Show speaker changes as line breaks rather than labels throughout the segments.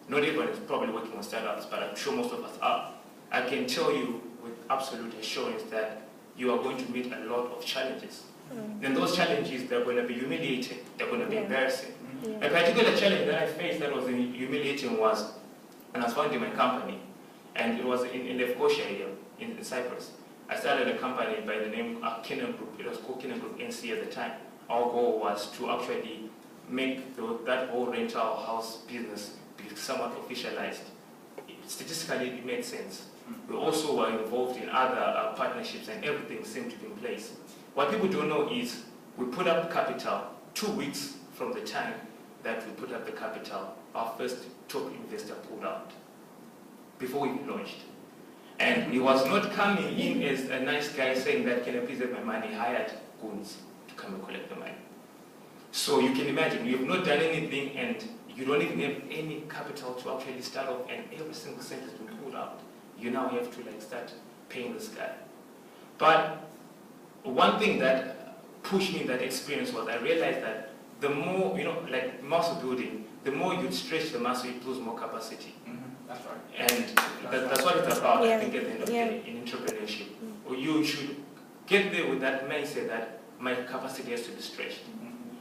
not everyone is probably working on startups, but I'm sure most of us are. I can tell you with absolute assurance that you are going to meet a lot of challenges. And those challenges, they're going to be humiliating, they're going to be embarrassing. A particular challenge that I faced that was humiliating was when I was founding my company, and it was in Lefkosia area, in Cyprus. I started a company by the name of Kenan Group. It was called Kenan Group NC at the time. Our goal was to actually make that whole rental house business be somewhat officialized. Statistically, it made sense. We also were involved in other partnerships, and everything seemed to be in place. What people don't know is we put up capital 2 weeks from the time that we put up the capital. Our first top investor pulled out before we launched. And he was not coming in as a nice guy saying that, can I please have my money? He hired goons to come and collect the money. So you can imagine, you have not done anything and you don't even have any capital to actually start off, and every single cent has been pulled out. You now have to start paying this guy. But one thing that pushed me in that experience was I realized that the more, like muscle building, the more you stretch the muscle, it builds more capacity.
That's right.
And that's what it's about, I think, at the end of the day, in entrepreneurship. You should get there with that mindset that my capacity has to be stretched.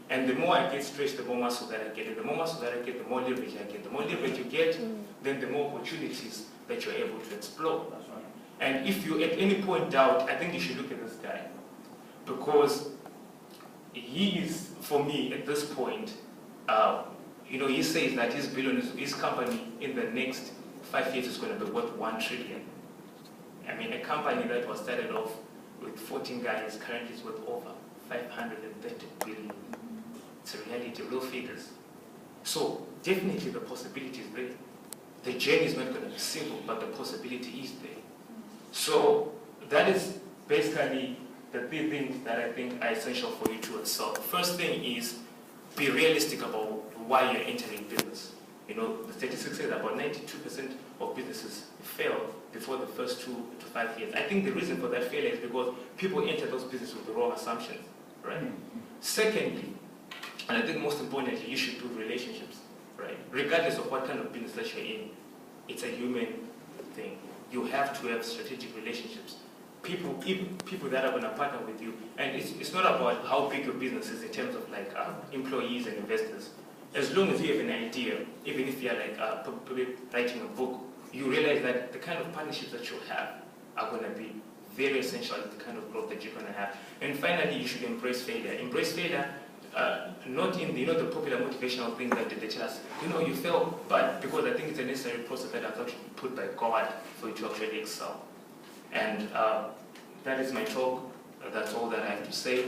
And the more I get stretched, the more muscle that I get. And the more muscle that I get, the more leverage I get. The more leverage you get, then the more opportunities that you're able to explore.
That's right.
And if you at any point doubt, I think you should look at this guy. Because he is, for me, at this point, he says that his company in the next 5 years is going to be worth 1 trillion. I mean, a company that was started off with 14 guys currently is worth over 530 billion. It's a reality, real figures. So definitely the possibility is there. The journey is not going to be simple, but the possibility is there. So that is basically the 3 things that I think are essential for you to excel. First thing is be realistic about why you're entering business. The statistics say that about 92% of businesses fail before the first 2 to 5 years. I think the reason for that failure is because people enter those businesses with the wrong assumptions, right? Secondly, and I think most importantly, you should build relationships, right? Regardless of what kind of business that you're in, it's a human thing. You have to have strategic relationships. People that are going to partner with you, and it's not about how big your business is in terms of employees and investors. As long as you have an idea, even if you're writing a book, you realize that the kind of partnerships that you have are going to be very essential to the kind of growth that you're going to have. And finally, you should embrace failure. Embrace failure, not in the popular motivational things that they tell us, you fail, but because I think it's a necessary process that has actually put by God for you to actually excel. And that is my talk. That's all that I have to say.